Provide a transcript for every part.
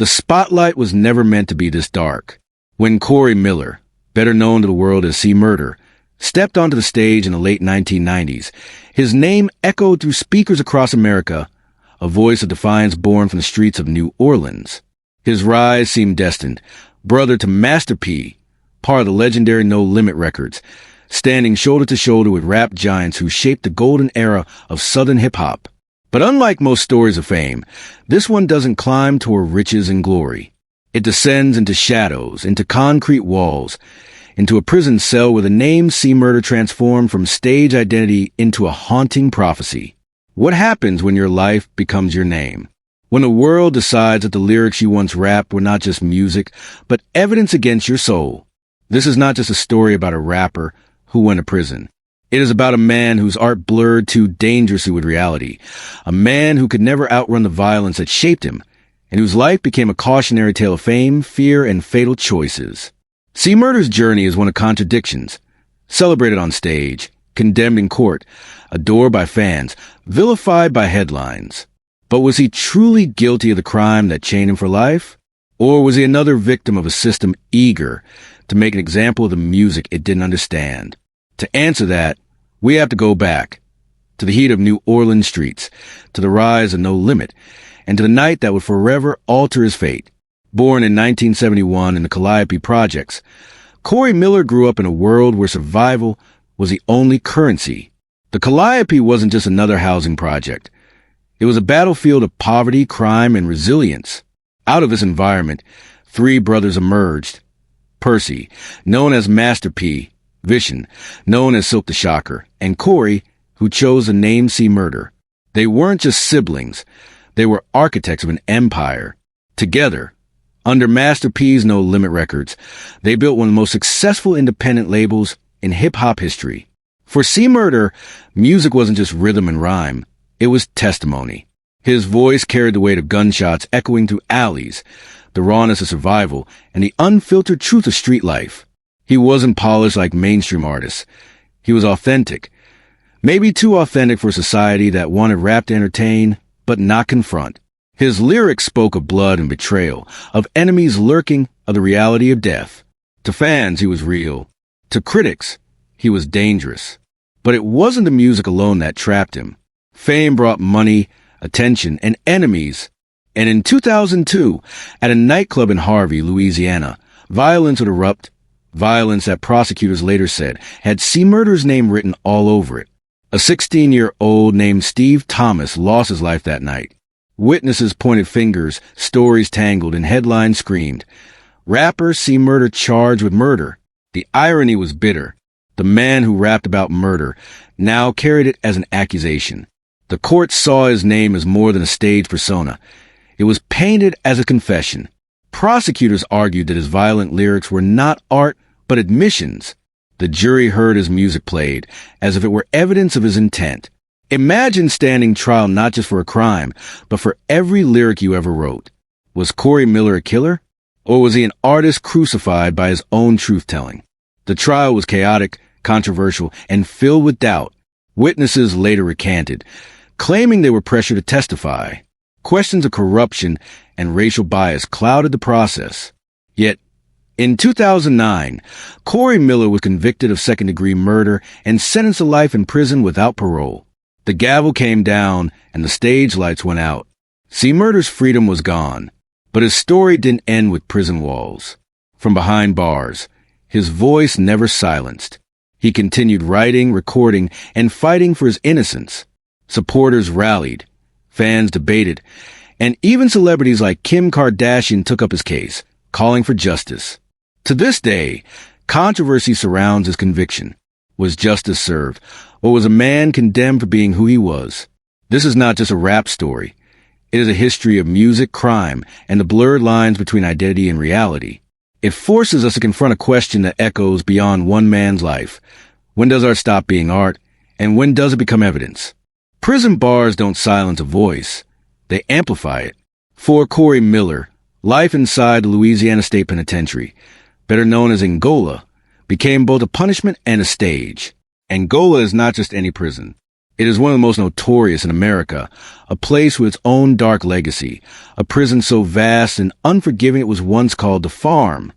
The spotlight was never meant to be this dark. When Corey Miller, better known to the world as C-Murder, stepped onto the stage in the late 1990s, his name echoed through speakers across America, a voice of defiance born from the streets of New Orleans. His rise seemed destined, brother to Master P, part of the legendary No Limit Records, standing shoulder to shoulder with rap giants who shaped the golden era of Southern hip-hop. But unlike most stories of fame, this one doesn't climb toward riches and glory. It descends into shadows, into concrete walls, into a prison cell where the name C-Murder transformed from stage identity into a haunting prophecy. What happens when your life becomes your name? When the world decides that the lyrics you once rapped were not just music, but evidence against your soul. This is not just a story about a rapper who went to prison. It is about a man whose art blurred too dangerously with reality, a man who could never outrun the violence that shaped him, and whose life became a cautionary tale of fame, fear, and fatal choices. C-Murder's journey is one of contradictions, celebrated on stage, condemned in court, adored by fans, vilified by headlines. But was he truly guilty of the crime that chained him for life? Or was he another victim of a system eager to make an example of the music it didn't understand? To answer that, we have to go back to the heat of New Orleans streets, to the rise of No Limit, and to the night that would forever alter his fate. Born in 1971 in the Calliope Projects, Corey Miller grew up in a world where survival was the only currency. The Calliope wasn't just another housing project. It was a battlefield of poverty, crime, and resilience. Out of this environment, three brothers emerged. Percy, known as Master P, Vishen, known as Silkk the Shocker, and Corey, who chose the name C-Murder. They weren't just siblings. They were architects of an empire. Together, under Master P's No Limit Records, they built one of the most successful independent labels in hip-hop history. For C-Murder, music wasn't just rhythm and rhyme. It was testimony. His voice carried the weight of gunshots echoing through alleys, the rawness of survival, and the unfiltered truth of street life. He wasn't polished like mainstream artists. He was authentic. Maybe too authentic for a society that wanted rap to entertain, but not confront. His lyrics spoke of blood and betrayal, of enemies lurking, of the reality of death. To fans, he was real. To critics, he was dangerous. But it wasn't the music alone that trapped him. Fame brought money, attention, and enemies. And in 2002, at a nightclub in Harvey, Louisiana, violence would erupt, violence that prosecutors later said had C-Murder's name written all over it. A 16-year-old named Steve Thomas lost his life that night. Witnesses pointed fingers, stories tangled, and headlines screamed. Rapper C-Murder charged with murder. The irony was bitter. The man who rapped about murder now carried it as an accusation. The court saw his name as more than a stage persona. It was painted as a confession. Prosecutors argued that his violent lyrics were not art, but admissions. The jury heard his music played, as if it were evidence of his intent. Imagine standing trial not just for a crime, but for every lyric you ever wrote. Was Corey Miller a killer? Or was he an artist crucified by his own truth-telling? The trial was chaotic, controversial, and filled with doubt. Witnesses later recanted, claiming they were pressured to testify. Questions of corruption and racial bias clouded the process. Yet, in 2009, Corey Miller was convicted of second-degree murder and sentenced to life in prison without parole. The gavel came down and the stage lights went out. C-Murder's freedom was gone, but his story didn't end with prison walls. From behind bars, his voice never silenced. He continued writing, recording, and fighting for his innocence. Supporters rallied, fans debated, and even celebrities like Kim Kardashian took up his case, calling for justice. To this day, controversy surrounds his conviction. Was justice served, or was a man condemned for being who he was? This is not just a rap story. It is a history of music, crime, and the blurred lines between identity and reality. It forces us to confront a question that echoes beyond one man's life. When does art stop being art, and when does it become evidence? Prison bars don't silence a voice. They amplify it. For Corey Miller, life inside the Louisiana State Penitentiary, better known as Angola, became both a punishment and a stage. Angola is not just any prison. It is one of the most notorious in America, a place with its own dark legacy, a prison so vast and unforgiving it was once called the Farm.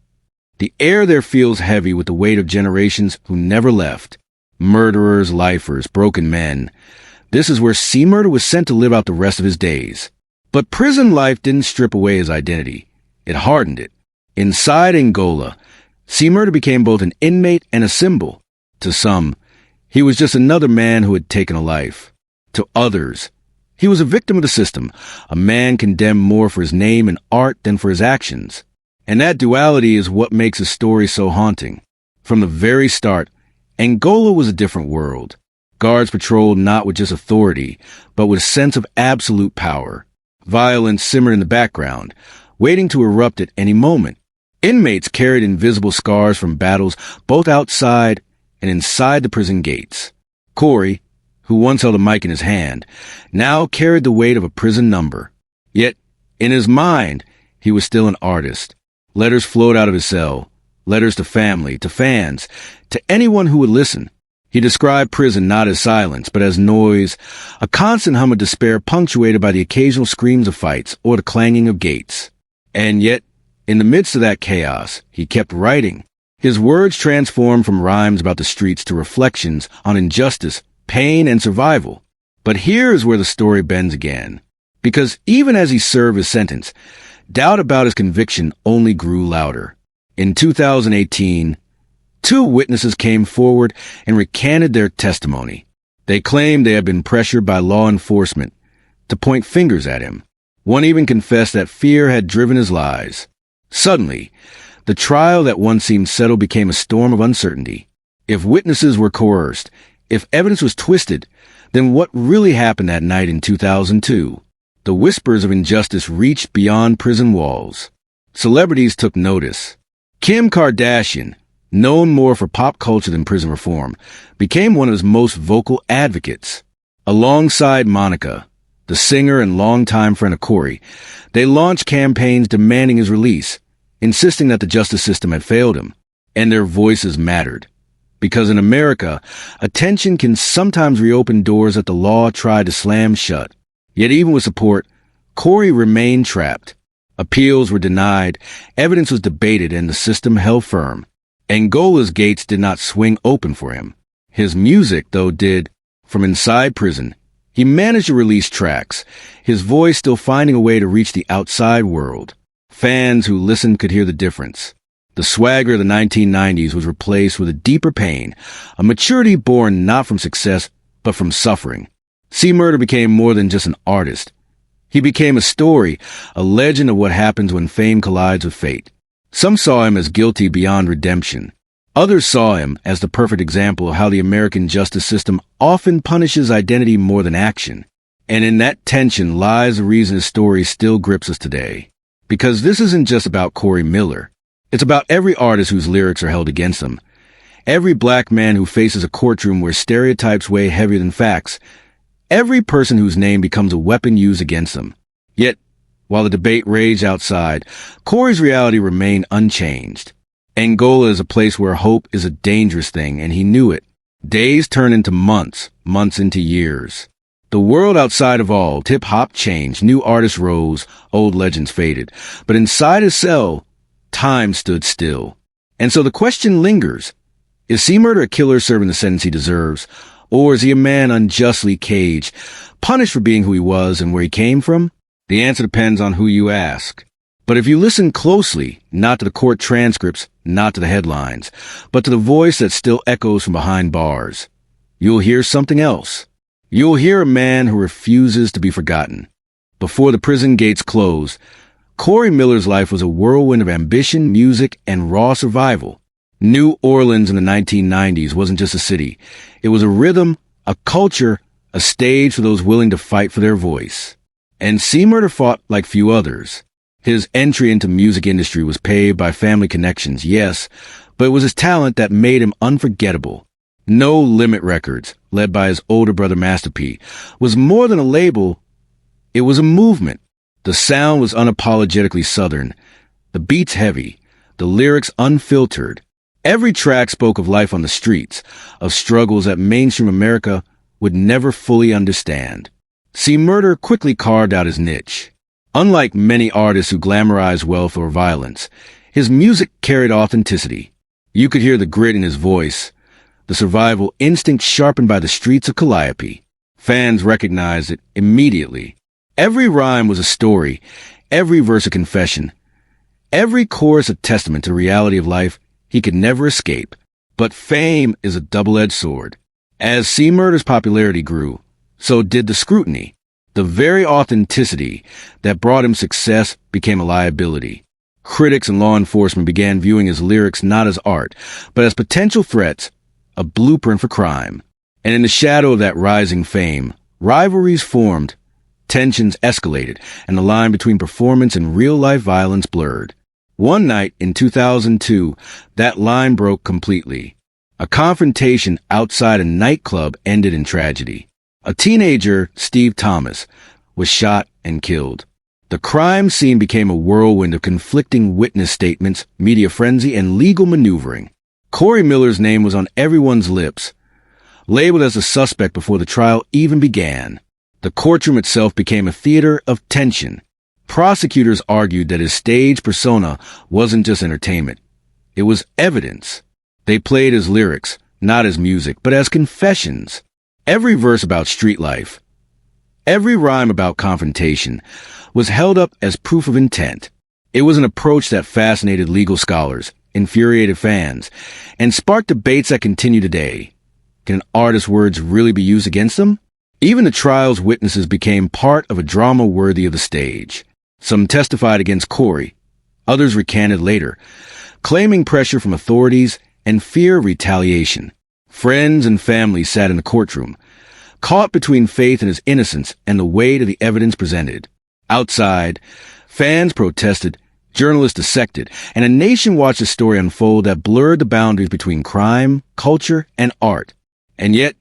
The air there feels heavy with the weight of generations who never left. Murderers, lifers, broken men. This is where C. Murder was sent to live out the rest of his days. But prison life didn't strip away his identity. It hardened it. Inside Angola, C. Murder became both an inmate and a symbol. To some, he was just another man who had taken a life. To others, he was a victim of the system, a man condemned more for his name and art than for his actions. And that duality is what makes his story so haunting. From the very start, Angola was a different world. Guards patrolled not with just authority, but with a sense of absolute power. Violence simmered in the background, waiting to erupt at any moment. Inmates carried invisible scars from battles both outside and inside the prison gates. Corey, who once held a mic in his hand, now carried the weight of a prison number. Yet, in his mind, he was still an artist. Letters flowed out of his cell. Letters to family, to fans, to anyone who would listen. He described prison not as silence, but as noise, a constant hum of despair punctuated by the occasional screams of fights or the clanging of gates. And yet, in the midst of that chaos, he kept writing. His words transformed from rhymes about the streets to reflections on injustice, pain, and survival. But here is where the story bends again. Because even as he served his sentence, doubt about his conviction only grew louder. In 2018, two witnesses came forward and recanted their testimony. They claimed they had been pressured by law enforcement to point fingers at him. One even confessed that fear had driven his lies. Suddenly, the trial that once seemed settled became a storm of uncertainty. If witnesses were coerced, if evidence was twisted, then what really happened that night in 2002? The whispers of injustice reached beyond prison walls. Celebrities took notice. Kim Kardashian, known more for pop culture than prison reform, became one of his most vocal advocates. Alongside Monica, the singer and longtime friend of Corey, they launched campaigns demanding his release, insisting that the justice system had failed him, and their voices mattered. Because in America, attention can sometimes reopen doors that the law tried to slam shut. Yet even with support, Corey remained trapped. Appeals were denied, evidence was debated, and the system held firm. Angola's gates did not swing open for him. His music, though, did. From inside prison, he managed to release tracks, his voice still finding a way to reach the outside world. Fans who listened could hear the difference. The swagger of the 1990s was replaced with a deeper pain, a maturity born not from success, but from suffering. C. Murder became more than just an artist. He became a story, a legend of what happens when fame collides with fate. Some saw him as guilty beyond redemption. Others saw him as the perfect example of how the American justice system often punishes identity more than action. And in that tension lies the reason his story still grips us today. Because this isn't just about Corey Miller. It's about every artist whose lyrics are held against them. Every black man who faces a courtroom where stereotypes weigh heavier than facts. Every person whose name becomes a weapon used against them. Yet, while the debate raged outside, Corey's reality remained unchanged. Angola is a place where hope is a dangerous thing, and he knew it. Days turned into months, months into years. The world outside evolved, hip-hop changed, new artists rose, old legends faded. But inside his cell, time stood still. And so the question lingers. Is C. Murder a killer serving the sentence he deserves? Or is he a man unjustly caged, punished for being who he was and where he came from? The answer depends on who you ask. But if you listen closely, not to the court transcripts, not to the headlines, but to the voice that still echoes from behind bars, you'll hear something else. You'll hear a man who refuses to be forgotten. Before the prison gates closed, Corey Miller's life was a whirlwind of ambition, music, and raw survival. New Orleans in the 1990s wasn't just a city. It was a rhythm, a culture, a stage for those willing to fight for their voice. And C. Murder fought like few others. His entry into music industry was paved by family connections, yes, but it was his talent that made him unforgettable. No Limit Records, led by his older brother Master P, was more than a label. It was a movement. The sound was unapologetically Southern, the beats heavy, the lyrics unfiltered. Every track spoke of life on the streets, of struggles that mainstream America would never fully understand. See, Murder quickly carved out his niche. Unlike many artists who glamorize wealth or violence, his music carried authenticity. You could hear the grit in his voice, the survival instinct sharpened by the streets of Calliope. Fans recognized it immediately. Every rhyme was a story, every verse a confession, every chorus a testament to the reality of life he could never escape. But fame is a double-edged sword. As C. Murder's popularity grew, so did the scrutiny. The very authenticity that brought him success became a liability. Critics and law enforcement began viewing his lyrics not as art, but as potential threats, a blueprint for crime. And in the shadow of that rising fame, rivalries formed, tensions escalated, and the line between performance and real-life violence blurred. One night in 2002, that line broke completely. A confrontation outside a nightclub ended in tragedy. A teenager, Steve Thomas, was shot and killed. The crime scene became a whirlwind of conflicting witness statements, media frenzy, and legal maneuvering. Corey Miller's name was on everyone's lips, labeled as a suspect before the trial even began. The courtroom itself became a theater of tension. Prosecutors argued that his stage persona wasn't just entertainment. It was evidence. They played his lyrics, not as music, but as confessions. Every verse about street life, every rhyme about confrontation, was held up as proof of intent. It was an approach that fascinated legal scholars, infuriated fans, and sparked debates that continue today. Can an artist's words really be used against them? Even the trial's witnesses became part of a drama worthy of the stage. Some testified against Corey, others recanted later, claiming pressure from authorities and fear of retaliation. Friends and family sat in the courtroom, caught between faith in his innocence and the weight of the evidence presented. Outside, fans protested, journalists dissected, and a nation watched a story unfold that blurred the boundaries between crime, culture, and art. And yet,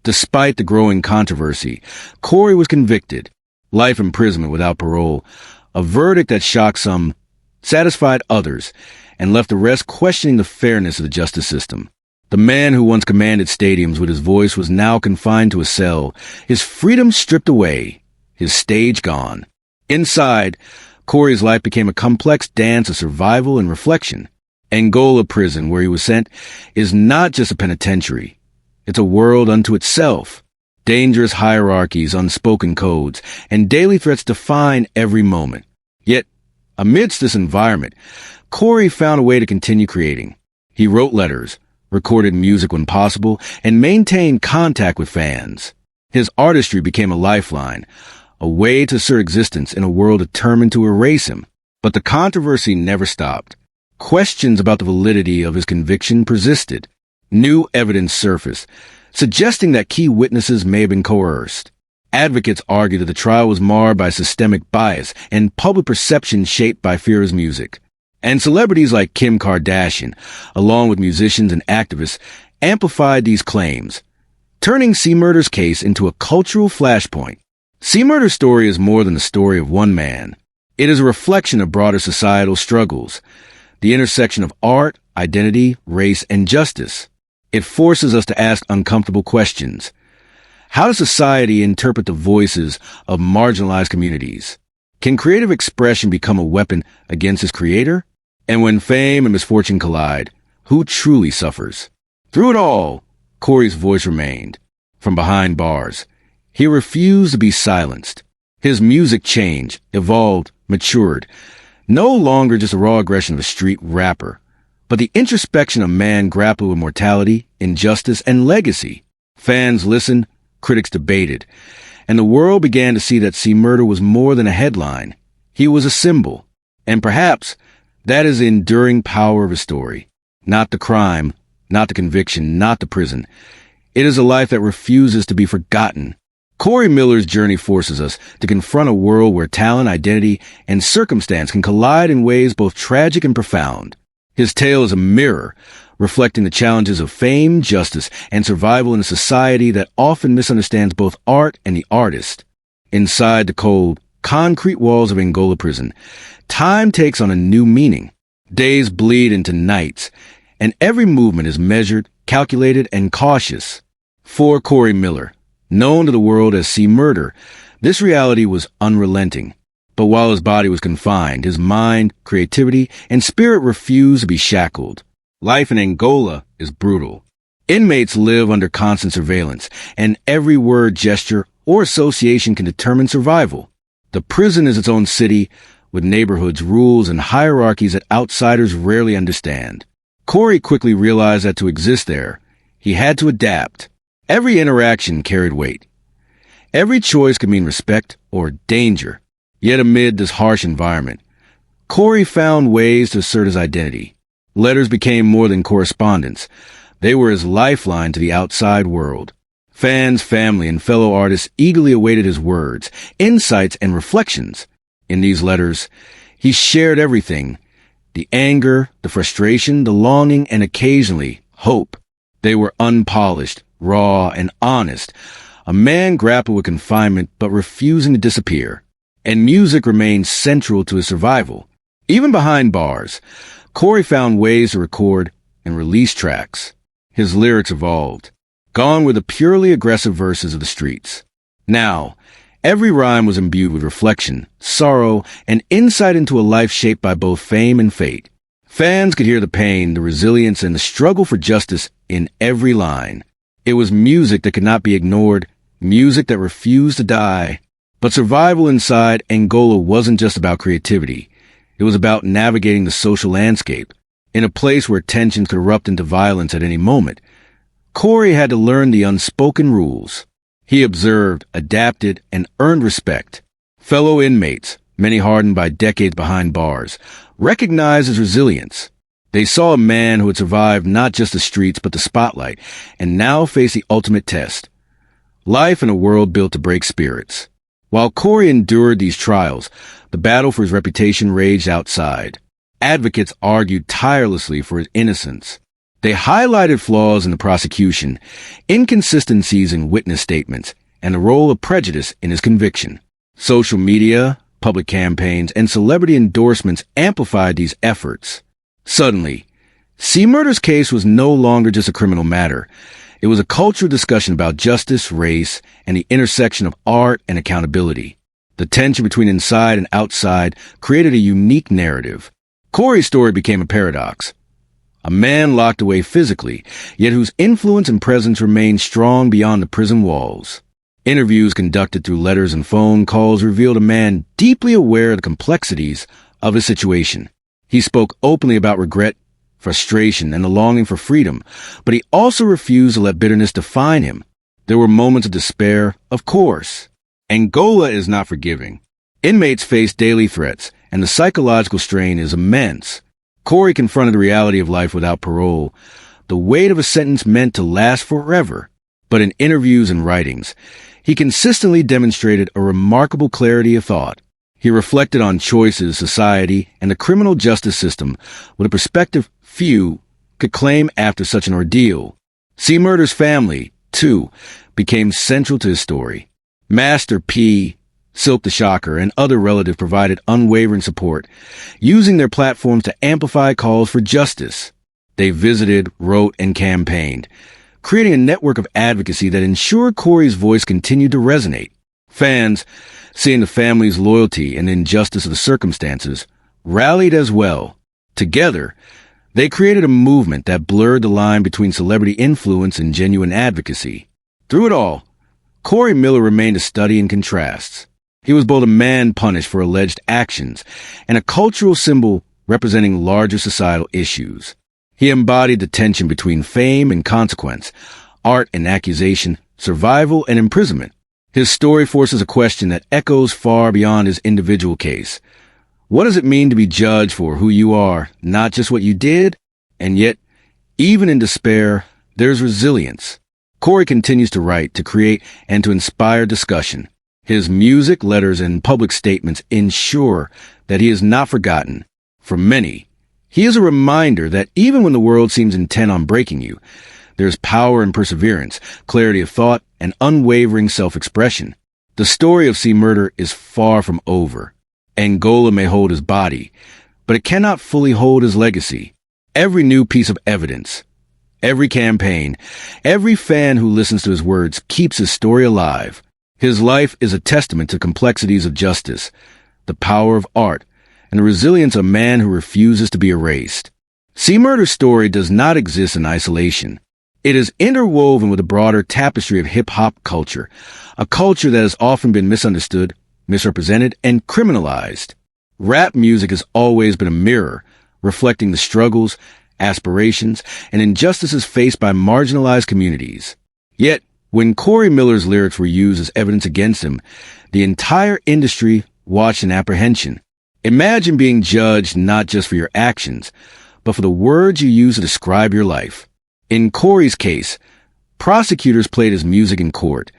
despite the growing controversy, Corey was convicted. Life imprisonment without parole, a verdict that shocked some, satisfied others, and left the rest questioning the fairness of the justice system. The man who once commanded stadiums with his voice was now confined to a cell, his freedom stripped away, his stage gone. Inside, Corey's life became a complex dance of survival and reflection. Angola Prison, where he was sent, is not just a penitentiary. It's a world unto itself. Dangerous hierarchies, unspoken codes, and daily threats define every moment. Yet, amidst this environment, Corey found a way to continue creating. He wrote letters, recorded music when possible, and maintained contact with fans. His artistry became a lifeline, a way to assert existence in a world determined to erase him. But the controversy never stopped. Questions about the validity of his conviction persisted. New evidence surfaced, suggesting that key witnesses may have been coerced. Advocates argued that the trial was marred by systemic bias and public perception shaped by fear of his music. And celebrities like Kim Kardashian, along with musicians and activists, amplified these claims, turning C. Murder's case into a cultural flashpoint. C. Murder's story is more than the story of one man. It is a reflection of broader societal struggles, the intersection of art, identity, race, and justice. It forces us to ask uncomfortable questions. How does society interpret the voices of marginalized communities? Can creative expression become a weapon against its creator? And when fame and misfortune collide, who truly suffers? Through it all, Corey's voice remained. From behind bars, he refused to be silenced. His music changed, evolved, matured. No longer just a raw aggression of a street rapper, but the introspection of man grappled with mortality, injustice, and legacy. Fans listened, critics debated, and the world began to see that C. Murder was more than a headline. He was a symbol. And perhaps that is the enduring power of his story. Not the crime, not the conviction, not the prison. It is a life that refuses to be forgotten. Corey Miller's journey forces us to confront a world where talent, identity, and circumstance can collide in ways both tragic and profound. His tale is a mirror, reflecting the challenges of fame, justice, and survival in a society that often misunderstands both art and the artist. Inside the cold, concrete walls of Angola Prison, time takes on a new meaning. Days bleed into nights, and every movement is measured, calculated, and cautious. For Corey Miller, Known to the world as See Murder, this reality was unrelenting. But while his body was confined, his mind, creativity, and spirit refused to be shackled. Life in Angola is brutal. Inmates live under constant surveillance, and every word, gesture, or association can determine survival. The prison is its own city, with neighborhoods, rules, and hierarchies that outsiders rarely understand. Corey quickly realized that to exist there, he had to adapt. Every interaction carried weight. Every choice could mean respect or danger. Yet amid this harsh environment, Corey found ways to assert his identity. Letters became more than correspondence. They were his lifeline to the outside world. Fans, family, and fellow artists eagerly awaited his words, insights, and reflections. In these letters, he shared everything: the anger, the frustration, the longing, and occasionally, hope. They were unpolished, raw, and honest. A man grappled with confinement but refusing to disappear. And music remained central to his survival. Even behind bars, Corey found ways to record and release tracks. His lyrics evolved. Gone were the purely aggressive verses of the streets. Now, every rhyme was imbued with reflection, sorrow, and insight into a life shaped by both fame and fate. Fans could hear the pain, the resilience, and the struggle for justice in every line. It was music that could not be ignored, music that refused to die. But survival inside Angola wasn't just about creativity. It was about navigating the social landscape. In a place where tensions could erupt into violence at any moment, Corey had to learn the unspoken rules. He observed, adapted, and earned respect. Fellow inmates, many hardened by decades behind bars, recognized his resilience. They saw a man who had survived not just the streets but the spotlight, and now faced the ultimate test: life in a world built to break spirits. While Corey endured these trials, the battle for his reputation raged outside. Advocates argued tirelessly for his innocence. They highlighted flaws in the prosecution, inconsistencies in witness statements, and the role of prejudice in his conviction. Social media, public campaigns, and celebrity endorsements amplified these efforts. Suddenly, See Murder's case was no longer just a criminal matter. It was a cultural discussion about justice, race, and the intersection of art and accountability. The tension between inside and outside created a unique narrative. Corey's story became a paradox. A man locked away physically, yet whose influence and presence remained strong beyond the prison walls. Interviews conducted through letters and phone calls revealed a man deeply aware of the complexities of his situation. He spoke openly about regret, frustration, and the longing for freedom, but he also refused to let bitterness define him. There were moments of despair, of course. Angola is not forgiving. Inmates face daily threats, and the psychological strain is immense. Corey confronted the reality of life without parole, the weight of a sentence meant to last forever. But in interviews and writings, he consistently demonstrated a remarkable clarity of thought. He reflected on choices, society, and the criminal justice system with a perspective few could claim after such an ordeal. See Murder's family, too, became central to his story. Master P, Silkk the Shocker, and other relatives provided unwavering support, using their platforms to amplify calls for justice. They visited, wrote, and campaigned, creating a network of advocacy that ensured Corey's voice continued to resonate. Fans, seeing the family's loyalty and injustice of the circumstances, rallied as well. Together, they created a movement that blurred the line between celebrity influence and genuine advocacy. Through it all, Corey Miller remained a study in contrasts. He was both a man punished for alleged actions and a cultural symbol representing larger societal issues. He embodied the tension between fame and consequence, art and accusation, survival and imprisonment. His story forces a question that echoes far beyond his individual case. What does it mean to be judged for who you are, not just what you did? And yet, even in despair, there's resilience. Corey continues to write, to create, and to inspire discussion. His music, letters, and public statements ensure that he is not forgotten. For many, he is a reminder that even when the world seems intent on breaking you, there's power in perseverance, clarity of thought, and unwavering self-expression. The story of See Murder is far from over. Angola may hold his body, but it cannot fully hold his legacy. Every new piece of evidence, Every campaign, every fan who listens to his words keeps his story alive. His life is a testament to complexities of justice, the power of art, and the resilience of a man who refuses to be erased. C Murder's story does not exist in isolation. It is interwoven with the broader tapestry of hip-hop culture, a culture that has often been misunderstood, misrepresented, and criminalized. Rap music has always been a mirror, reflecting the struggles, aspirations, and injustices faced by marginalized communities. Yet, when Corey Miller's lyrics were used as evidence against him, the entire industry watched in apprehension. Imagine being judged not just for your actions, but for the words you use to describe your life. In Corey's case, prosecutors played his music in court,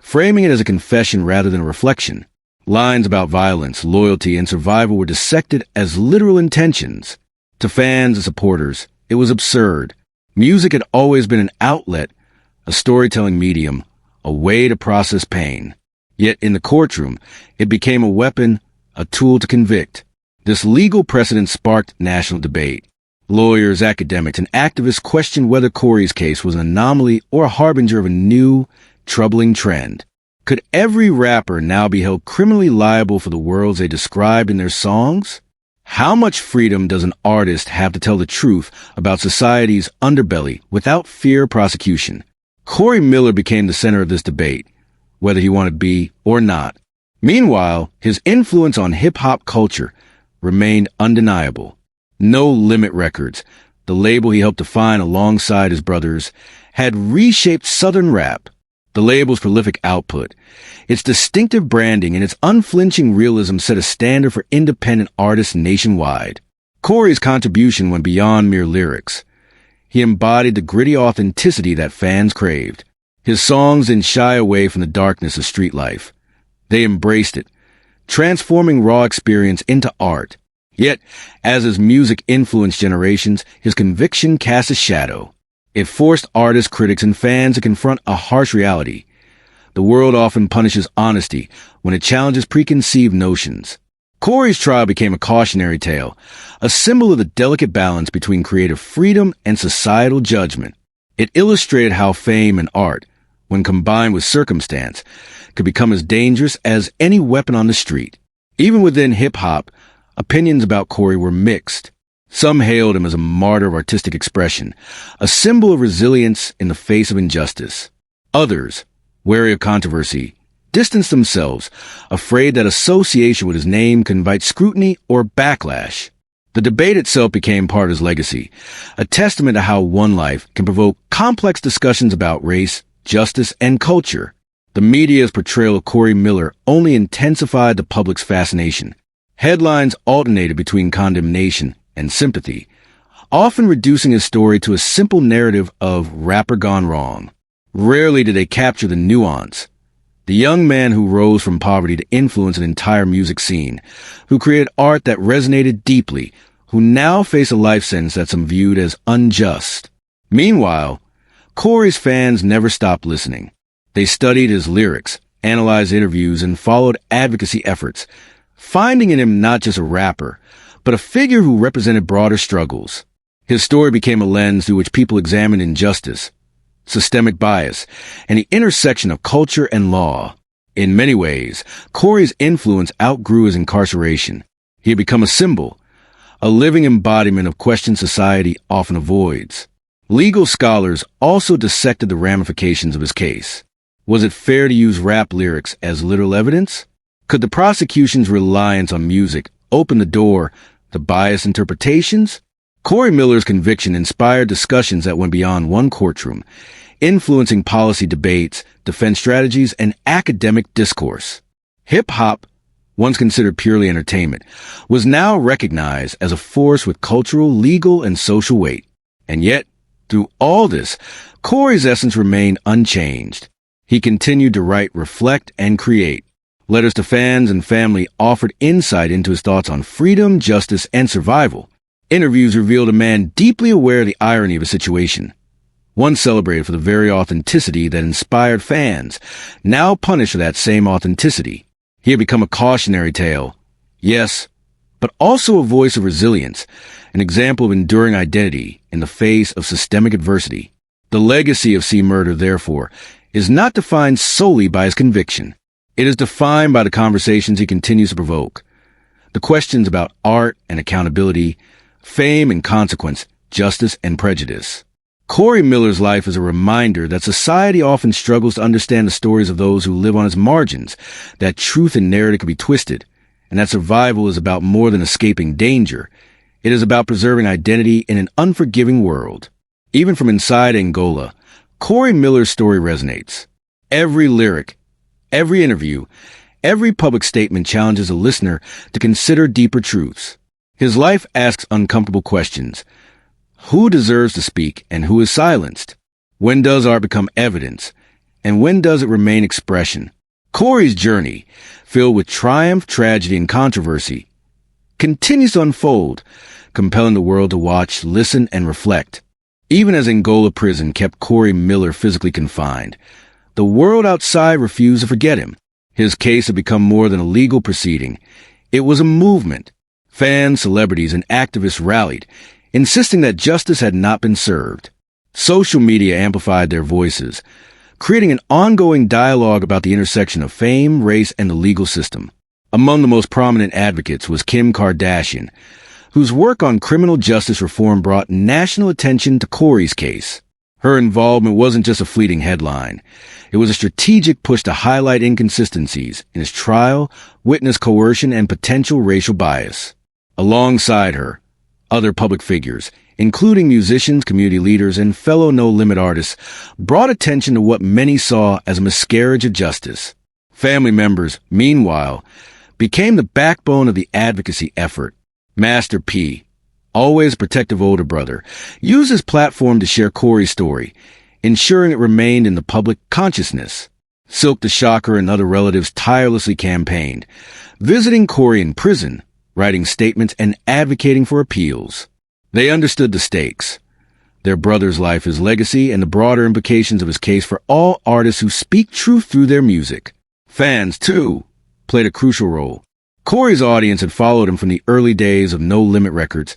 framing it as a confession rather than a reflection. Lines about violence, loyalty, and survival were dissected as literal intentions. To fans and supporters, it was absurd. Music had always been an outlet, a storytelling medium, a way to process pain. Yet in the courtroom, it became a weapon, a tool to convict. This legal precedent sparked national debate. Lawyers, academics, and activists questioned whether Corey's case was an anomaly or a harbinger of a new, troubling trend. Could every rapper now be held criminally liable for the worlds they described in their songs? How much freedom does an artist have to tell the truth about society's underbelly without fear of prosecution? Corey Miller became the center of this debate, whether he wanted to be or not. Meanwhile, his influence on hip-hop culture remained undeniable. No Limit Records, the label he helped define alongside his brothers, had reshaped Southern rap. The label's prolific output, its distinctive branding, and its unflinching realism set a standard for independent artists nationwide. Corey's contribution went beyond mere lyrics. He embodied the gritty authenticity that fans craved. His songs didn't shy away from the darkness of street life. They embraced it, transforming raw experience into art. Yet, as his music influenced generations, his conviction cast a shadow. It forced artists, critics, and fans to confront a harsh reality. The world often punishes honesty when it challenges preconceived notions. Corey's trial became a cautionary tale, a symbol of the delicate balance between creative freedom and societal judgment. It illustrated how fame and art, when combined with circumstance, could become as dangerous as any weapon on the street. Even within hip-hop, opinions about Corey were mixed. Some hailed him as a martyr of artistic expression, a symbol of resilience in the face of injustice. Others, wary of controversy, distanced themselves, afraid that association with his name could invite scrutiny or backlash. The debate itself became part of his legacy, a testament to how one life can provoke complex discussions about race, justice, and culture. The media's portrayal of Corey Miller only intensified the public's fascination. Headlines alternated between condemnation and sympathy, often reducing his story to a simple narrative of rapper gone wrong. Rarely did they capture the nuance. The young man who rose from poverty to influence an entire music scene, who created art that resonated deeply, who now face a life sentence that's viewed as unjust. Meanwhile, Corey's fans never stopped listening. They studied his lyrics, analyzed interviews, and followed advocacy efforts, finding in him not just a rapper, but a figure who represented broader struggles. His story became a lens through which people examined injustice, systemic bias, and the intersection of culture and law. In many ways, Corey's influence outgrew his incarceration. He had become a symbol, a living embodiment of questions society often avoids. Legal scholars also dissected the ramifications of his case. Was it fair to use rap lyrics as literal evidence? Could the prosecution's reliance on music open the door to biased interpretations? Corey Miller's conviction inspired discussions that went beyond one courtroom, influencing policy debates, defense strategies, and academic discourse. Hip-hop, once considered purely entertainment, was now recognized as a force with cultural, legal, and social weight. And yet, through all this, Corey's essence remained unchanged. He continued to write, reflect, and create. Letters to fans and family offered insight into his thoughts on freedom, justice, and survival. Interviews revealed a man deeply aware of the irony of his situation. One celebrated for the very authenticity that inspired fans, now punished for that same authenticity. He had become a cautionary tale, yes, but also a voice of resilience, an example of enduring identity in the face of systemic adversity. The legacy of C. Murder, therefore, is not defined solely by his conviction. It is defined by the conversations he continues to provoke. The questions about art and accountability, fame and consequence, justice and prejudice. Cory Miller's life is a reminder that society often struggles to understand the stories of those who live on its margins, that truth and narrative can be twisted, and that survival is about more than escaping danger. It is about preserving identity in an unforgiving world. Even from inside Angola, Cory Miller's story resonates. Every lyric, every interview, every public statement challenges a listener to consider deeper truths. His life asks uncomfortable questions. Who deserves to speak and who is silenced? When does art become evidence? And when does it remain expression? Cory's journey, filled with triumph, tragedy, and controversy, continues to unfold, compelling the world to watch, listen, and reflect. Even as Angola Prison kept Cory Miller physically confined, the world outside refused to forget him. His case had become more than a legal proceeding. It was a movement. Fans, celebrities, and activists rallied, insisting that justice had not been served. Social media amplified their voices, creating an ongoing dialogue about the intersection of fame, race, and the legal system. Among the most prominent advocates was Kim Kardashian, whose work on criminal justice reform brought national attention to Cory's case. Her involvement wasn't just a fleeting headline. It was a strategic push to highlight inconsistencies in his trial, witness coercion, and potential racial bias. Alongside her, other public figures, including musicians, community leaders, and fellow no-limit artists, brought attention to what many saw as a miscarriage of justice. Family members, meanwhile, became the backbone of the advocacy effort. Master P, always a protective older brother, used his platform to share Cory's story, ensuring it remained in the public consciousness. Silkk the Shocker and other relatives tirelessly campaigned, visiting Cory in prison, writing statements, and advocating for appeals. They understood the stakes. Their brother's life, his legacy, and the broader implications of his case for all artists who speak truth through their music. Fans, too, played a crucial role. Cory's audience had followed him from the early days of No Limit Records,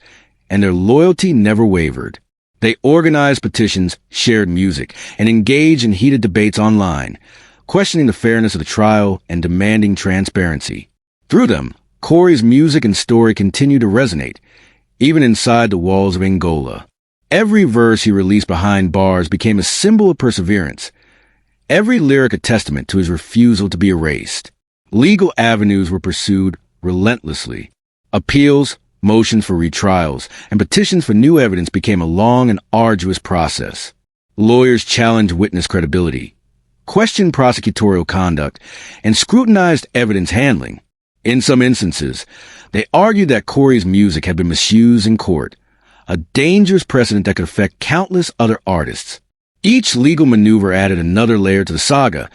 and their loyalty never wavered. They organized petitions, shared music, and engaged in heated debates online, questioning the fairness of the trial and demanding transparency. Through them, Cory's music and story continued to resonate, even inside the walls of Angola. Every verse he released behind bars became a symbol of perseverance, every lyric a testament to his refusal to be erased. Legal avenues were pursued relentlessly. Appeals, motions for retrials, and petitions for new evidence became a long and arduous process. Lawyers challenged witness credibility, questioned prosecutorial conduct, and scrutinized evidence handling. In some instances, they argued that Cory's music had been misused in court, a dangerous precedent that could affect countless other artists. Each legal maneuver added another layer to the saga,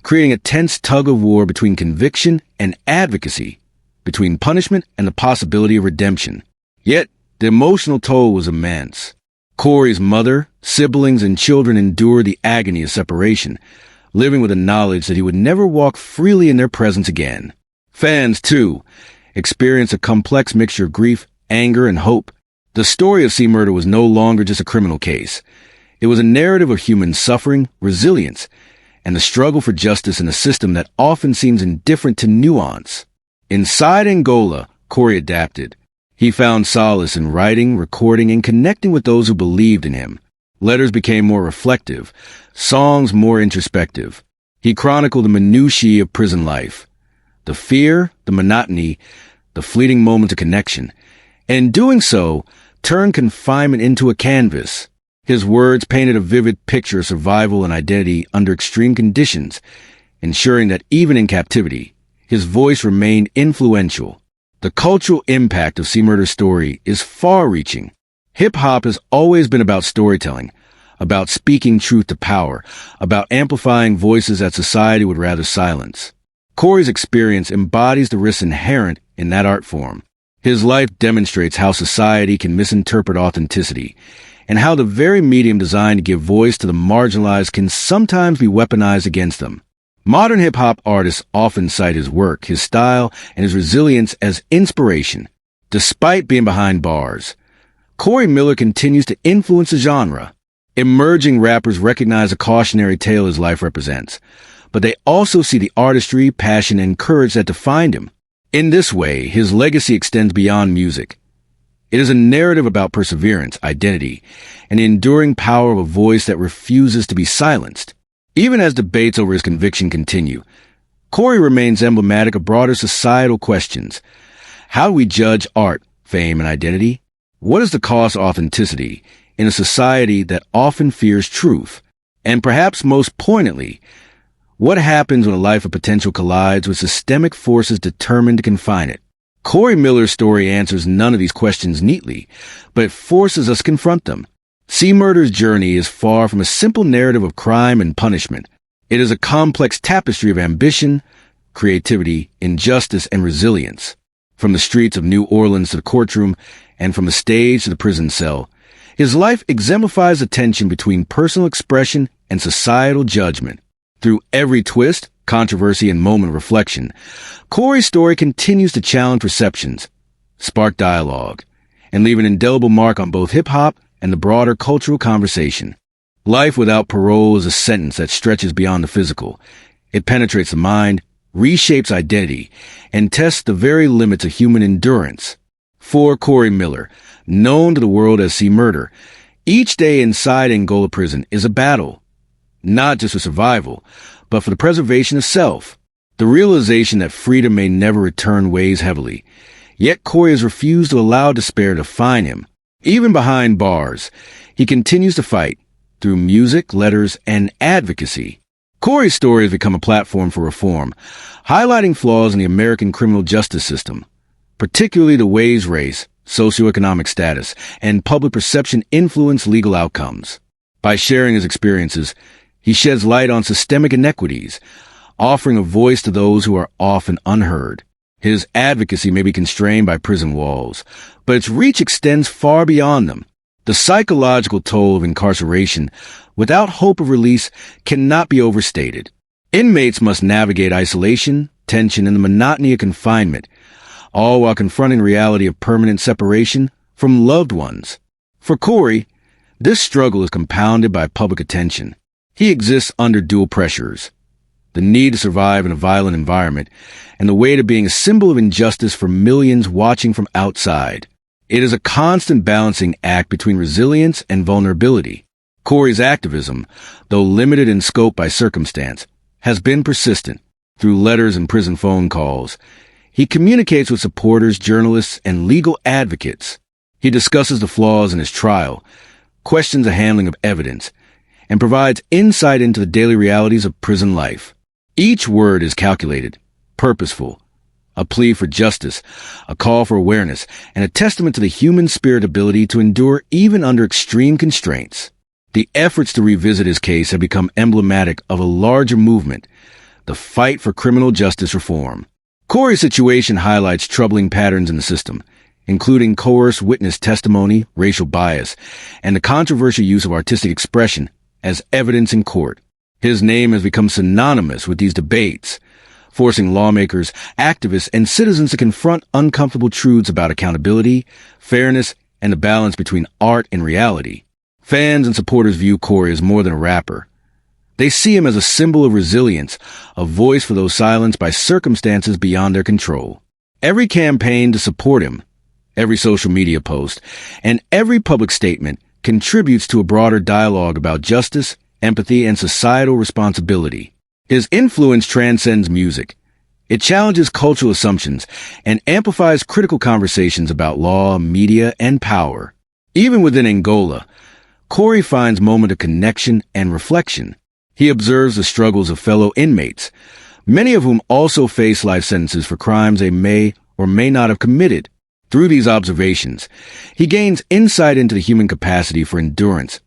creating a tense tug-of-war between conviction and advocacy, between punishment and the possibility of redemption. Yet, the emotional toll was immense. Cory's mother, siblings, and children endured the agony of separation, living with the knowledge that he would never walk freely in their presence again. Fans, too, experienced a complex mixture of grief, anger, and hope. The story of C. Murder was no longer just a criminal case. It was a narrative of human suffering, resilience, and the struggle for justice in a system that often seems indifferent to nuance. Inside Angola, Cory adapted. He found solace in writing, recording, and connecting with those who believed in him. Letters became more reflective, songs more introspective. He chronicled the minutiae of prison life, the fear, the monotony, the fleeting moments of connection, and in doing so, turned confinement into a canvas. His words painted a vivid picture of survival and identity under extreme conditions, ensuring that even in captivity, his voice remained influential. The cultural impact of C. Murder's story is far-reaching. Hip-hop has always been about storytelling, about speaking truth to power, about amplifying voices that society would rather silence. Cory's experience embodies the risks inherent in that art form. His life demonstrates how society can misinterpret authenticity, and how the very medium designed to give voice to the marginalized can sometimes be weaponized against them. Modern hip-hop artists often cite his work, his style, and his resilience as inspiration. Despite being behind bars, Corey Miller continues to influence the genre. Emerging rappers recognize the cautionary tale his life represents, but they also see the artistry, passion, and courage that defined him. In this way, his legacy extends beyond music. It is a narrative about perseverance, identity, and the enduring power of a voice that refuses to be silenced. Even as debates over his conviction continue, Corey remains emblematic of broader societal questions. How do we judge art, fame, and identity? What is the cost of authenticity in a society that often fears truth? And perhaps most poignantly, what happens when a life of potential collides with systemic forces determined to confine it? Corey Miller's story answers none of these questions neatly, but it forces us to confront them. C. Murder's journey is far from a simple narrative of crime and punishment. It is a complex tapestry of ambition, creativity, injustice, and resilience. From the streets of New Orleans to the courtroom, and from the stage to the prison cell, his life exemplifies the tension between personal expression and societal judgment. Through every twist, controversy, and moment of reflection, Corey's story continues to challenge perceptions, spark dialogue, and leave an indelible mark on both hip-hop and the broader cultural conversation. Life without parole is a sentence that stretches beyond the physical. It penetrates the mind, reshapes identity, and tests the very limits of human endurance. For Corey Miller, known to the world as C. Murder, each day inside Angola Prison is a battle, not just for survival, but for the preservation of self. The realization that freedom may never return weighs heavily. Yet Corey has refused to allow despair to define him. Even behind bars, he continues to fight through music, letters, and advocacy. Corey's story has become a platform for reform, highlighting flaws in the American criminal justice system, particularly the ways race, socioeconomic status, and public perception influence legal outcomes. By sharing his experiences, he sheds light on systemic inequities, offering a voice to those who are often unheard. His advocacy may be constrained by prison walls, but its reach extends far beyond them. The psychological toll of incarceration, without hope of release, cannot be overstated. Inmates must navigate isolation, tension, and the monotony of confinement, all while confronting the reality of permanent separation from loved ones. For Corey, this struggle is compounded by public attention. He exists under dual pressures: the need to survive in a violent environment, and the weight of being a symbol of injustice for millions watching from outside. It is a constant balancing act between resilience and vulnerability. Corey's activism, though limited in scope by circumstance, has been persistent. Through letters and prison phone calls, he communicates with supporters, journalists, and legal advocates. He discusses the flaws in his trial, questions the handling of evidence, and provides insight into the daily realities of prison life. Each word is calculated, purposeful, a plea for justice, a call for awareness, and a testament to the human spirit ability to endure even under extreme constraints. The efforts to revisit his case have become emblematic of a larger movement, the fight for criminal justice reform. Corey's situation highlights troubling patterns in the system, including coerced witness testimony, racial bias, and the controversial use of artistic expression as evidence in court. His name has become synonymous with these debates, forcing lawmakers, activists, and citizens to confront uncomfortable truths about accountability, fairness, and the balance between art and reality. Fans and supporters view Corey as more than a rapper. They see him as a symbol of resilience, a voice for those silenced by circumstances beyond their control. Every campaign to support him, every social media post, and every public statement contributes to a broader dialogue about justice, empathy, and societal responsibility. His influence transcends music. It challenges cultural assumptions and amplifies critical conversations about law, media, and power. Even within Angola, Corey finds moments of connection and reflection. He observes the struggles of fellow inmates, many of whom also face life sentences for crimes they may or may not have committed. Through these observations, he gains insight into the human capacity for endurance,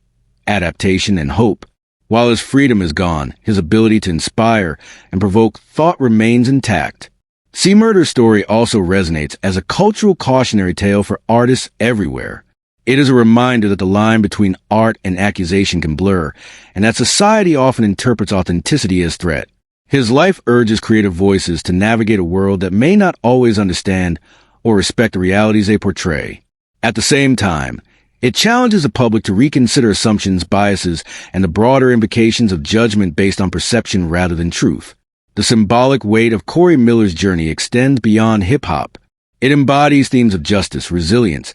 adaptation, and hope. While his freedom is gone, his ability to inspire and provoke thought remains intact. C. Murder's story also resonates as a cultural cautionary tale for artists everywhere. It is a reminder that the line between art and accusation can blur, and that society often interprets authenticity as threat. His life urges creative voices to navigate a world that may not always understand or respect the realities they portray. At the same time, It challenges the public to reconsider assumptions, biases, and the broader implications of judgment based on perception rather than truth. The symbolic weight of Corey Miller's journey extends beyond hip-hop. It embodies themes of justice, resilience,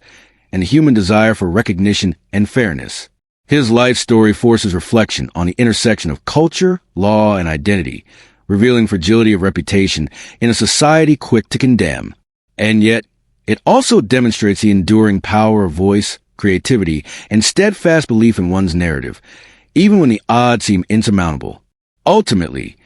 and the human desire for recognition and fairness. His life story forces reflection on the intersection of culture, law, and identity, revealing fragility of reputation in a society quick to condemn. And yet, it also demonstrates the enduring power of voice, creativity, and steadfast belief in one's narrative, even when the odds seem insurmountable. Ultimately,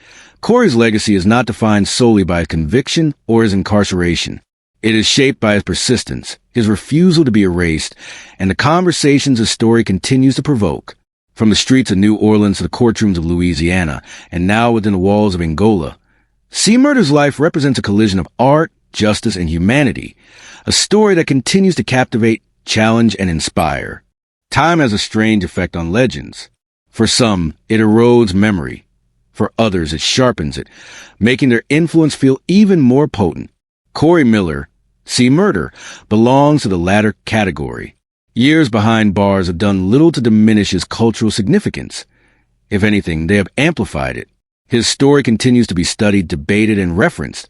Corey's legacy is not defined solely by his conviction or his incarceration. It is shaped by his persistence, his refusal to be erased, and the conversations his story continues to provoke. From the streets of New Orleans to the courtrooms of Louisiana, and now within the walls of Angola, C. Murder's life represents a collision of art, justice, and humanity, a story that continues to captivate, challenge, and inspire. Time has a strange effect on legends. For some, it erodes memory. For others, it sharpens it, making their influence feel even more potent. Corey Miller, C. Murder, belongs to the latter category. Years behind bars have done little to diminish his cultural significance. If anything, they have amplified it. His story continues to be studied, debated, and referenced,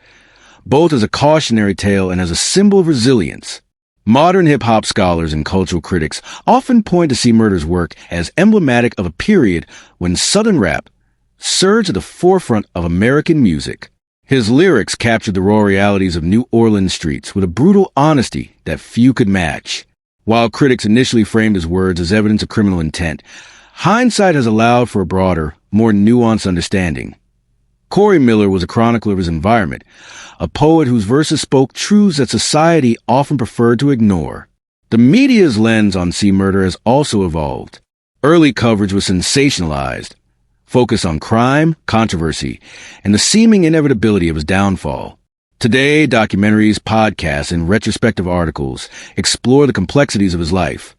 both as a cautionary tale and as a symbol of resilience. Modern hip-hop scholars and cultural critics often point to C. Murder's work as emblematic of a period when Southern rap surged at the forefront of American music. His lyrics captured the raw realities of New Orleans streets with a brutal honesty that few could match. While critics initially framed his words as evidence of criminal intent, hindsight has allowed for a broader, more nuanced understanding. Corey Miller was a chronicler of his environment, a poet whose verses spoke truths that society often preferred to ignore. The media's lens on C. Murder has also evolved. Early coverage was sensationalized, focused on crime, controversy, and the seeming inevitability of his downfall. Today, documentaries, podcasts, and retrospective articles explore the complexities of his life,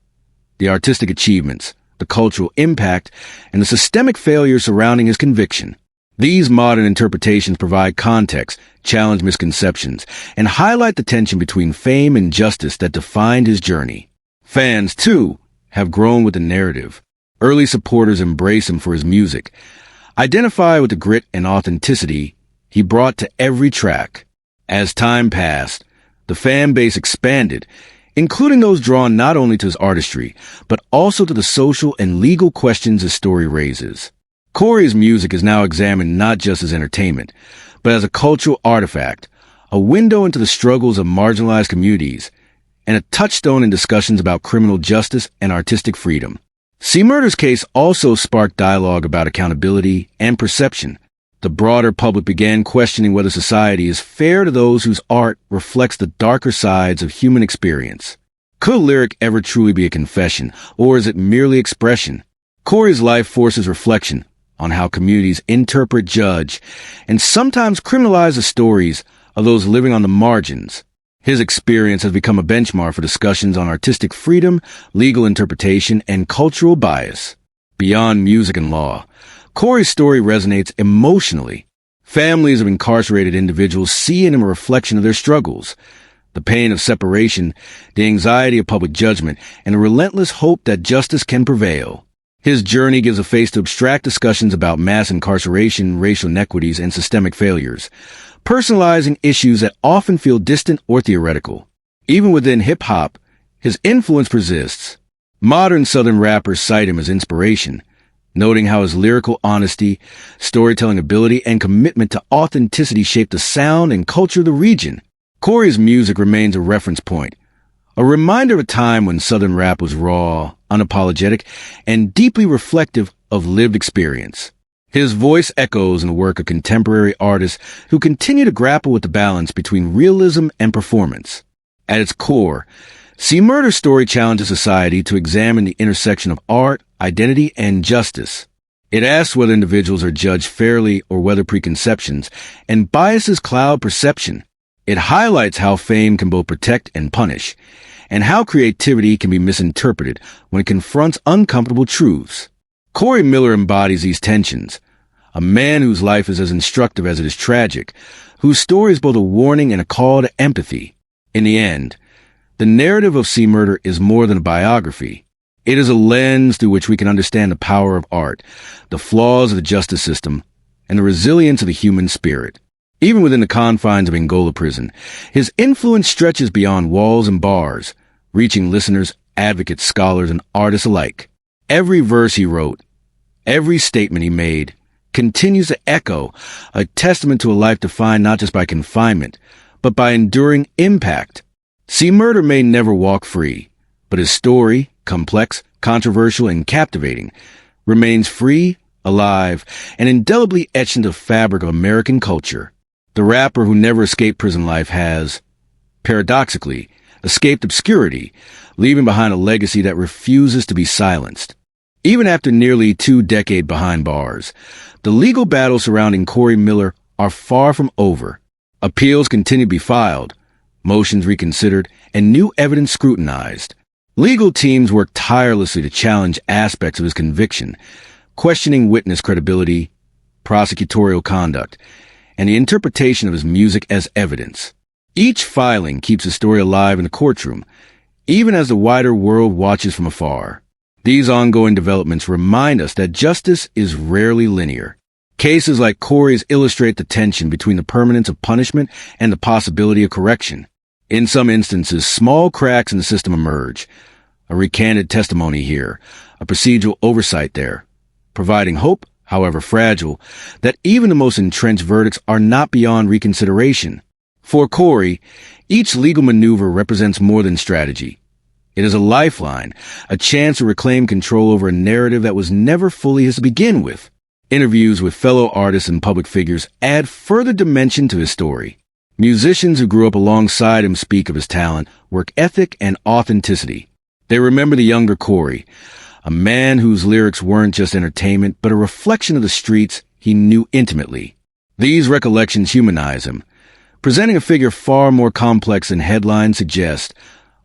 the artistic achievements, the cultural impact, and the systemic failures surrounding his conviction. These modern interpretations provide context, challenge misconceptions, and highlight the tension between fame and justice that defined his journey. Fans, too, have grown with the narrative. Early supporters embrace him for his music, identify with the grit and authenticity he brought to every track. As time passed, the fan base expanded, including those drawn not only to his artistry, but also to the social and legal questions his story raises. Corey's music is now examined not just as entertainment, but as a cultural artifact, a window into the struggles of marginalized communities, and a touchstone in discussions about criminal justice and artistic freedom. C. Murder's case also sparked dialogue about accountability and perception. The broader public began questioning whether society is fair to those whose art reflects the darker sides of human experience. Could a lyric ever truly be a confession, or is it merely expression? Corey's life forces reflection on how communities interpret, judge, and sometimes criminalize the stories of those living on the margins. His experience has become a benchmark for discussions on artistic freedom, legal interpretation, and cultural bias. Beyond music and law, Corey's story resonates emotionally. Families of incarcerated individuals see in him a reflection of their struggles, the pain of separation, the anxiety of public judgment, and the relentless hope that justice can prevail. His journey gives a face to abstract discussions about mass incarceration, racial inequities, and systemic failures, personalizing issues that often feel distant or theoretical. Even within hip-hop, his influence persists. Modern Southern rappers cite him as inspiration, noting how his lyrical honesty, storytelling ability, and commitment to authenticity shaped the sound and culture of the region. Corey's music remains a reference point, a reminder of a time when Southern rap was raw, unapologetic, and deeply reflective of lived experience. His voice echoes in the work of contemporary artists who continue to grapple with the balance between realism and performance. At its core, C. Murder's story challenges society to examine the intersection of art, identity, and justice. It asks whether individuals are judged fairly or whether preconceptions and biases cloud perception. It highlights how fame can both protect and punish, and how creativity can be misinterpreted when it confronts uncomfortable truths. Corey Miller embodies these tensions, a man whose life is as instructive as it is tragic, whose story is both a warning and a call to empathy. In the end, the narrative of C. Murder is more than a biography. It is a lens through which we can understand the power of art, the flaws of the justice system, and the resilience of the human spirit. Even within the confines of Angola Prison, his influence stretches beyond walls and bars, reaching listeners, advocates, scholars, and artists alike. Every verse he wrote, every statement he made, continues to echo, a testament to a life defined not just by confinement, but by enduring impact. See, Murder may never walk free, but his story, complex, controversial, and captivating, remains free, alive, and indelibly etched into the fabric of American culture. The rapper who never escaped prison life has, paradoxically, escaped obscurity, leaving behind a legacy that refuses to be silenced. Even after nearly 2 decades behind bars, the legal battles surrounding Corey Miller are far from over. Appeals continue to be filed, motions reconsidered, and new evidence scrutinized. Legal teams work tirelessly to challenge aspects of his conviction, questioning witness credibility, prosecutorial conduct, and the interpretation of his music as evidence. Each filing keeps his story alive in the courtroom, even as the wider world watches from afar. These ongoing developments remind us that justice is rarely linear. Cases like Corey's illustrate the tension between the permanence of punishment and the possibility of correction. In some instances, small cracks in the system emerge. A recanted testimony here, a procedural oversight there, providing hope, however fragile, that even the most entrenched verdicts are not beyond reconsideration. For Corey, each legal maneuver represents more than strategy. It is a lifeline, a chance to reclaim control over a narrative that was never fully his to begin with. Interviews with fellow artists and public figures add further dimension to his story. Musicians who grew up alongside him speak of his talent, work ethic, and authenticity. They remember the younger Corey, a man whose lyrics weren't just entertainment, but a reflection of the streets he knew intimately. These recollections humanize him, presenting a figure far more complex than headlines suggest: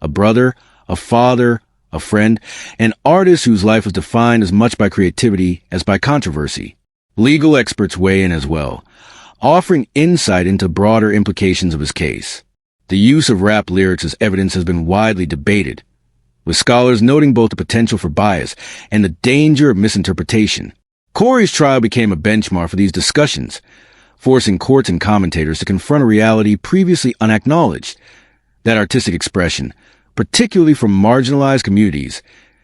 a brother, a father, a friend, an artist whose life was defined as much by creativity as by controversy. Legal experts weigh in as well, offering insight into broader implications of his case. The use of rap lyrics as evidence has been widely debated, with scholars noting both the potential for bias and the danger of misinterpretation. Corey's trial became a benchmark for these discussions, forcing courts and commentators to confront a reality previously unacknowledged: that artistic expression, particularly from marginalized communities,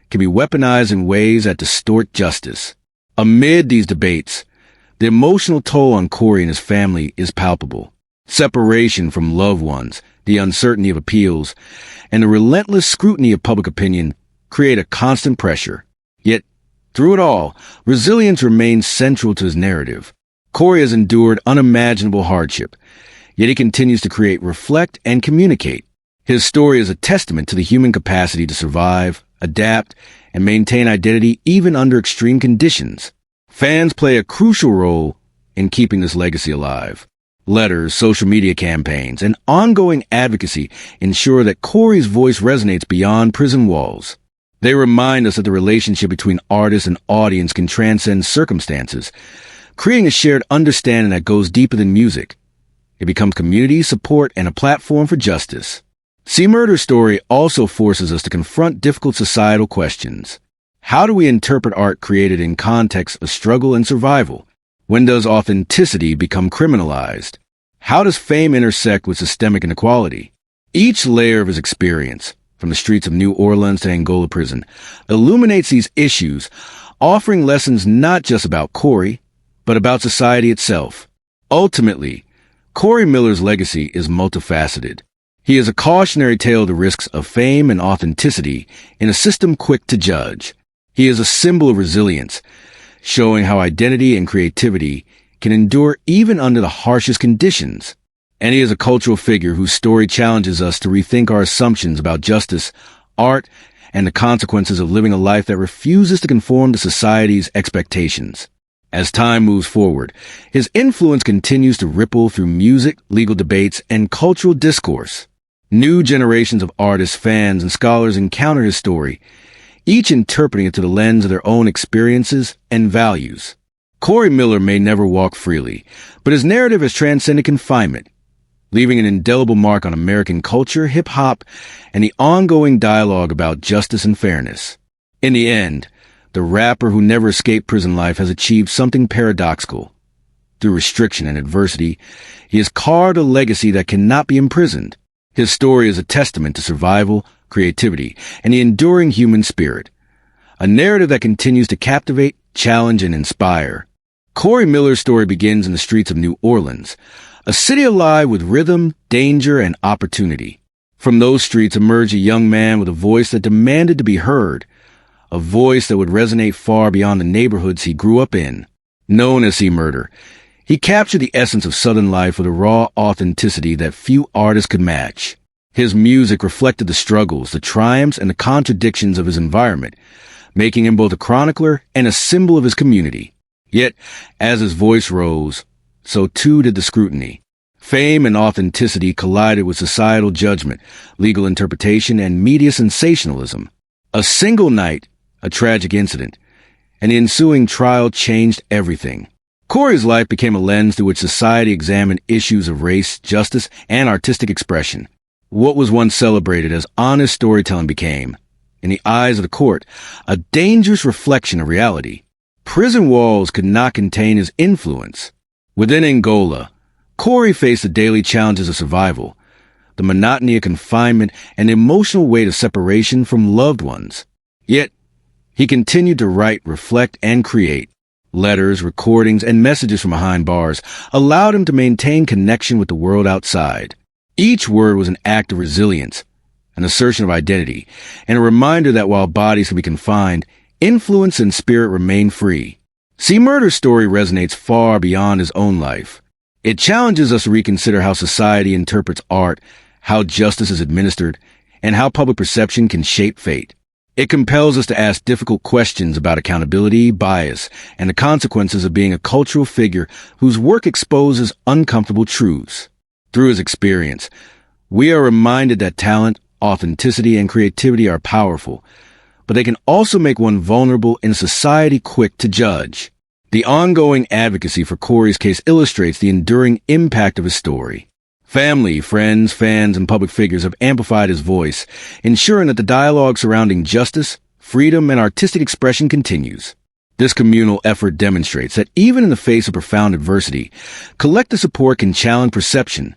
can be weaponized in ways that distort justice. Amid these debates, the emotional toll on Corey and his family is palpable. Separation from loved ones, the uncertainty of appeals, and the relentless scrutiny of public opinion create a constant pressure. Yet, through it all, resilience remains central to his narrative. Corey has endured unimaginable hardship, yet he continues to create, reflect, and communicate. His story is a testament to the human capacity to survive, adapt, and maintain identity even under extreme conditions. Fans play a crucial role in keeping this legacy alive. Letters, social media campaigns, and ongoing advocacy ensure that Corey's voice resonates beyond prison walls. They remind us that the relationship between artist and audience can transcend circumstances, creating a shared understanding that goes deeper than music. It becomes community support and a platform for justice. See, Murder's story also forces us to confront difficult societal questions. How do we interpret art created in context of struggle and survival? When does authenticity become criminalized? How does fame intersect with systemic inequality? Each layer of his experience, from the streets of New Orleans to Angola Prison, illuminates these issues, offering lessons not just about Corey, but about society itself. Ultimately, Corey Miller's legacy is multifaceted. He is a cautionary tale of the risks of fame and authenticity in a system quick to judge. He is a symbol of resilience, showing how identity and creativity can endure even under the harshest conditions. And he is a cultural figure whose story challenges us to rethink our assumptions about justice, art, and the consequences of living a life that refuses to conform to society's expectations. As time moves forward, his influence continues to ripple through music, legal debates, and cultural discourse. New generations of artists, fans, and scholars encounter his story, each interpreting it through the lens of their own experiences and values. Corey Miller may never walk freely, but his narrative has transcended confinement, leaving an indelible mark on American culture, hip-hop, and the ongoing dialogue about justice and fairness. In the end, the rapper who never escaped prison life has achieved something paradoxical. Through restriction and adversity, he has carved a legacy that cannot be imprisoned. His story is a testament to survival, creativity, and the enduring human spirit. A narrative that continues to captivate, challenge, and inspire. Corey Miller's story begins in the streets of New Orleans, a city alive with rhythm, danger, and opportunity. From those streets emerged a young man with a voice that demanded to be heard, a voice that would resonate far beyond the neighborhoods he grew up in. Known as C-Murder, he captured the essence of Southern life with a raw authenticity that few artists could match. His music reflected the struggles, the triumphs, and the contradictions of his environment, making him both a chronicler and a symbol of his community. Yet, as his voice rose, so too did the scrutiny. Fame and authenticity collided with societal judgment, legal interpretation, and media sensationalism. A single night, a tragic incident, and the ensuing trial changed everything. Corey's life became a lens through which society examined issues of race, justice, and artistic expression. What was once celebrated as honest storytelling became, in the eyes of the court, a dangerous reflection of reality. Prison walls could not contain his influence. Within Angola, Corey faced the daily challenges of survival, the monotony of confinement, and the emotional weight of separation from loved ones. Yet, he continued to write, reflect, and create. Letters, recordings, and messages from behind bars allowed him to maintain connection with the world outside. Each word was an act of resilience, an assertion of identity, and a reminder that while bodies can be confined, influence and spirit remain free. C-Murder's story resonates far beyond his own life. It challenges us to reconsider how society interprets art, how justice is administered, and how public perception can shape fate. It compels us to ask difficult questions about accountability, bias, and the consequences of being a cultural figure whose work exposes uncomfortable truths. Through his experience, we are reminded that talent, authenticity, and creativity are powerful, but they can also make one vulnerable in a society quick to judge. The ongoing advocacy for Corey's case illustrates the enduring impact of his story. Family, friends, fans, and public figures have amplified his voice, ensuring that the dialogue surrounding justice, freedom, and artistic expression continues. This communal effort demonstrates that even in the face of profound adversity, collective support can challenge perception,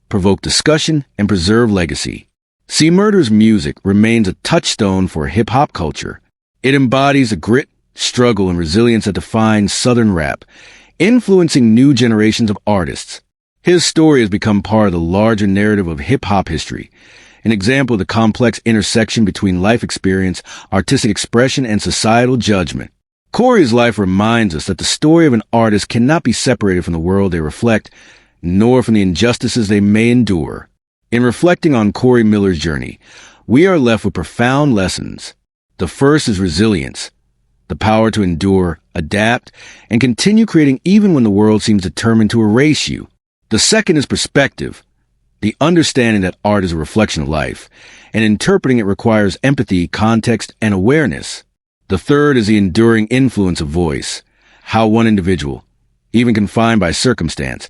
provoke discussion, and preserve legacy. C-Murder's music remains a touchstone for hip-hop culture. It embodies the grit, struggle, and resilience that defines Southern rap, influencing new generations of artists. His story has become part of the larger narrative of hip-hop history, an example of the complex intersection between life experience, artistic expression, and societal judgment. Corey's life reminds us that the story of an artist cannot be separated from the world they reflect, nor from the injustices they may endure. In reflecting on Corey Miller's journey, we are left with profound lessons. The first is resilience, the power to endure, adapt, and continue creating even when the world seems determined to erase you. The second is perspective, the understanding that art is a reflection of life, and interpreting it requires empathy, context, and awareness. The third is the enduring influence of voice, how one individual, even confined by circumstance,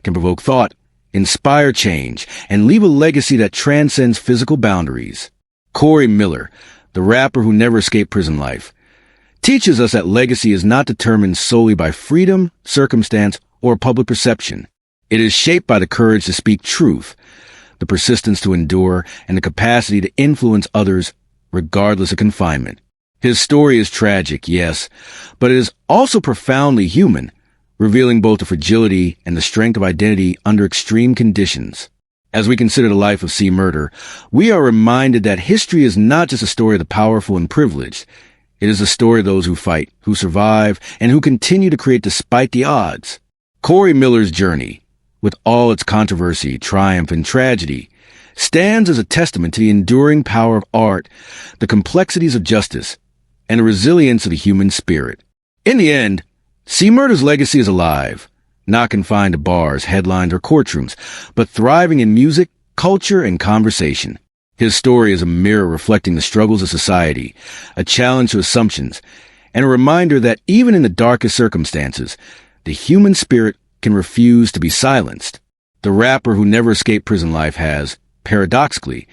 can provoke thought, inspire change, and leave a legacy that transcends physical boundaries. Corey Miller, the rapper who never escaped prison life, teaches us that legacy is not determined solely by freedom, circumstance, or public perception. It is shaped by the courage to speak truth, the persistence to endure, and the capacity to influence others regardless of confinement. His story is tragic, yes, but it is also profoundly human, revealing both the fragility and the strength of identity under extreme conditions. As we consider the life of C-Murder, we are reminded that history is not just a story of the powerful and privileged. It is a story of those who fight, who survive, and who continue to create despite the odds. Corey Miller's journey, with all its controversy, triumph, and tragedy, stands as a testament to the enduring power of art, the complexities of justice, and the resilience of the human spirit. In the end, C-Murder's legacy is alive, not confined to bars, headlines, or courtrooms, but thriving in music, culture, and conversation. His story is a mirror reflecting the struggles of society, a challenge to assumptions, and a reminder that even in the darkest circumstances, the human spirit can refuse to be silenced. The rapper who never escaped prison life has, paradoxically,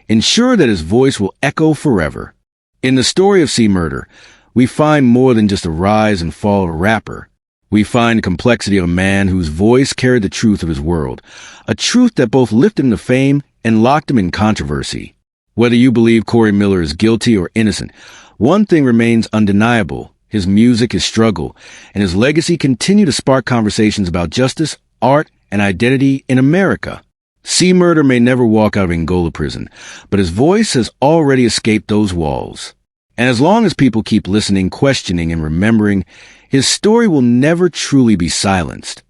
ensured that his voice will echo forever. In the story of C. Murder, we find more than just a rise and fall of a rapper. We find the complexity of a man whose voice carried the truth of his world, a truth that both lifted him to fame and locked him in controversy. Whether you believe Corey Miller is guilty or innocent, one thing remains undeniable. His music, his struggle, and his legacy continue to spark conversations about justice, art, and identity in America. C. Murder may never walk out of Angola Prison, but his voice has already escaped those walls. And as long as people keep listening, questioning, and remembering, his story will never truly be silenced.